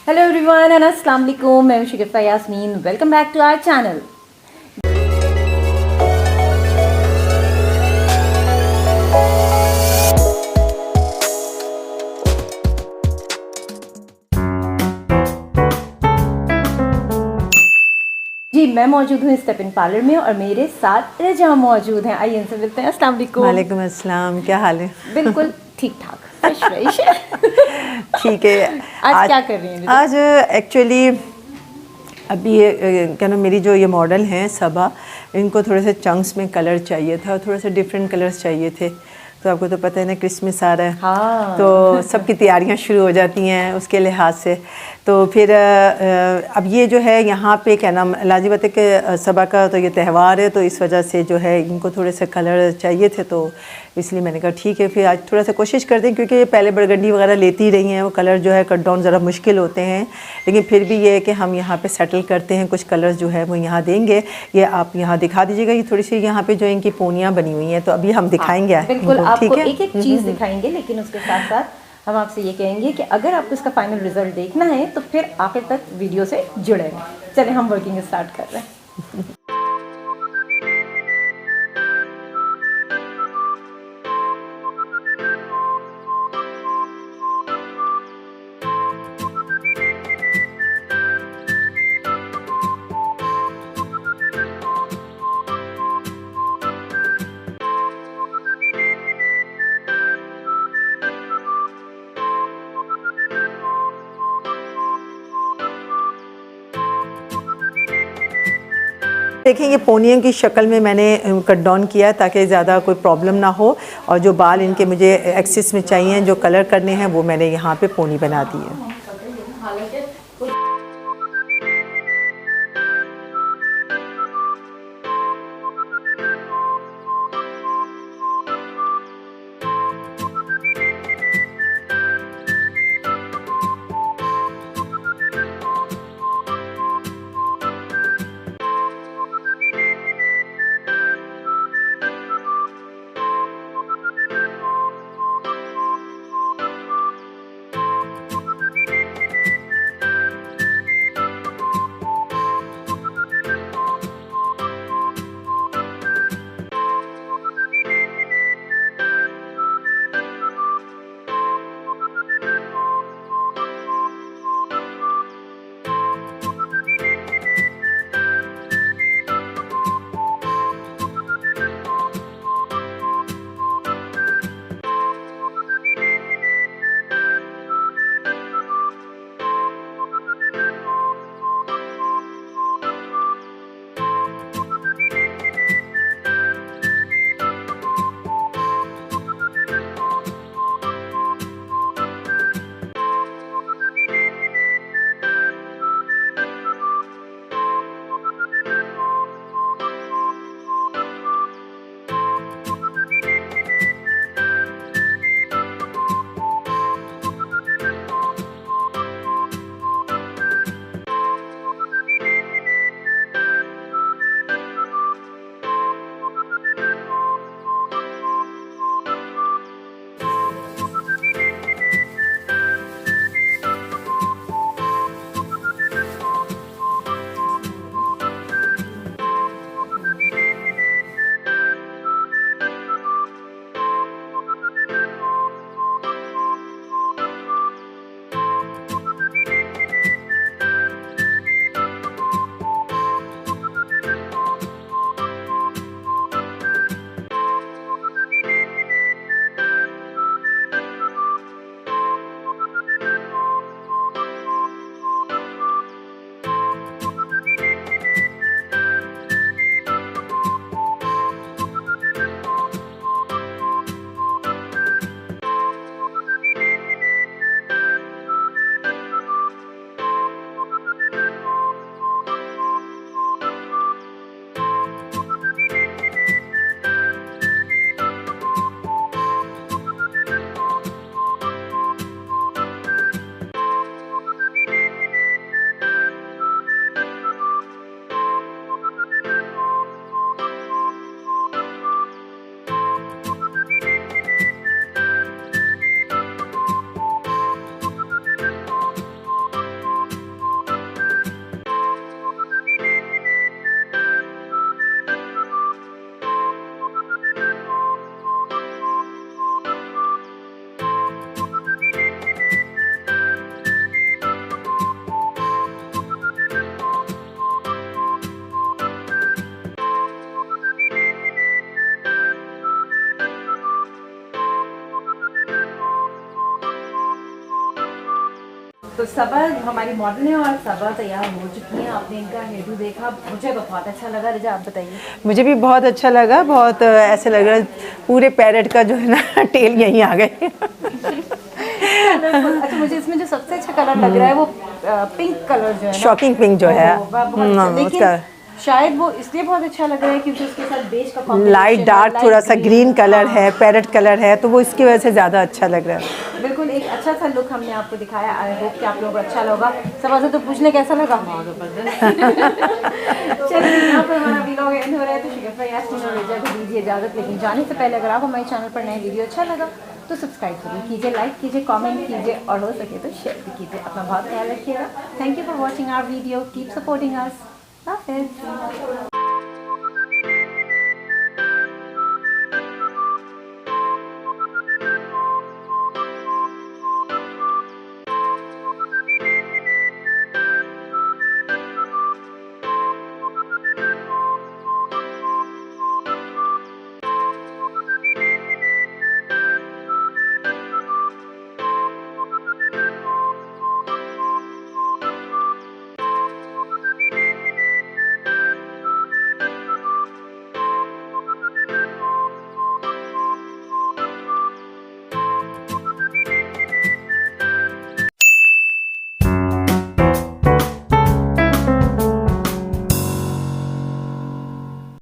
Hello everyone and अस्सलाम वालेकुम। मैं हूं Shagufta Yasmin. Welcome back to our channel. जी, मैं मौजूद हूँ स्टेप इन पार्लर में और मेरे साथ रजा मौजूद हैं। आइए इनसे मिलते हैं। अस्सलाम वालेकुम। वालेकुम अस्सलाम, क्या हाल है? बिल्कुल ठीक ठाक, फ्रेश फ्रेश। ठीक है। आज क्या कर रही हैं? आज एक्चुअली अभी क्या ना, मेरी जो ये मॉडल हैं सबा, इनको थोड़े से चंक्स में कलर चाहिए था, थोड़े से डिफरेंट कलर्स चाहिए थे। तो आपको तो पता है ना, क्रिसमस आ रहा है। हाँ। तो सबकी तैयारियां शुरू हो जाती हैं उसके लिहाज से। तो फिर अब ये जो है यहाँ पे क्या नाम, लाजी बात है कि सबा का तो ये त्यौहार है, तो इस वजह से जो है इनको थोड़े से कलर चाहिए थे, तो इसलिए मैंने कहा ठीक है फिर आज थोड़ा सा कोशिश करते हैं, क्योंकि ये पहले बरगंडी वगैरह लेती रही हैं, वो कलर जो है कट डाउन ज़रा मुश्किल होते हैं, लेकिन फिर भी ये है कि हम यहाँ पे सेटल करते हैं। कुछ कलर्स जो है वो यहाँ देंगे। ये आप यहाँ दिखा दीजिएगा, ये थोड़ी सी यहाँ पे जो इनकी पोनियाँ बनी हुई हैं, तो अभी हम दिखाएंगे। बिल्कुल, ठीक आपको है, एक एक चीज़ दिखाएंगे, लेकिन उसके साथ साथ हम आपसे ये कहेंगे कि अगर आपको इसका फाइनल रिजल्ट देखना है तो फिर आखिर तक वीडियो से जुड़े रहें। चलिए हम वर्किंग स्टार्ट कर रहे हैं। देखें ये पोनियों की शक्ल में मैंने कट डाउन किया ताकि ज़्यादा कोई प्रॉब्लम ना हो, और जो बाल इनके मुझे एक्सिस में चाहिए, जो कलर करने हैं, वो मैंने यहाँ पे पोनी बना दी है। सबा हमारी मॉडल है और सबा तैयार हो चुकी हैं। आपने इनका हेयर डू देखा, मुझे तो बहुत अच्छा लगा। रजा आप बताइए। मुझे भी बहुत अच्छा लगा, बहुत ऐसे लग रहा है पूरे पैरेट का जो है ना टेल यहीं आ गए। अच्छा, मुझे इसमें जो सबसे अच्छा कलर लग रहा है वो पिंक कलर जो है ना, शॉकिंग पिंक जो है, वो बहुत अच्छा। लेकिन उसका शायद वो इसलिए बहुत अच्छा लग रहा है क्योंकि उसके साथ बेज का कॉम्बिनेशन लाइट डार्क थोड़ा सा ग्रीन कलर है, पैरेट कलर है, तो वो इसकी वजह से ज़्यादा अच्छा लग रहा है। बिल्कुल एक अच्छा सा लुक हमने आपको दिखाया। आई होप कि आप लोगों को अच्छा लगा। सबा से तो पूछने कैसा लगा? चलिए, यहाँ पर हमारा वीडियो एंड हो रहा है। तो शिकत भाई यास्मीन और रजा को दीजिए इजाज़त। लेकिन जाने से पहले अगर आपको हमारे चैनल पर नया वीडियो अच्छा लगा तो सब्सक्राइब जरूर कीजिए, लाइक कीजिए, कमेंट कीजिए और हो सके तो शेयर भी कीजिए। अपना बहुत ख्याल रखिएगा। Thank you for watching our video. Keep supporting us.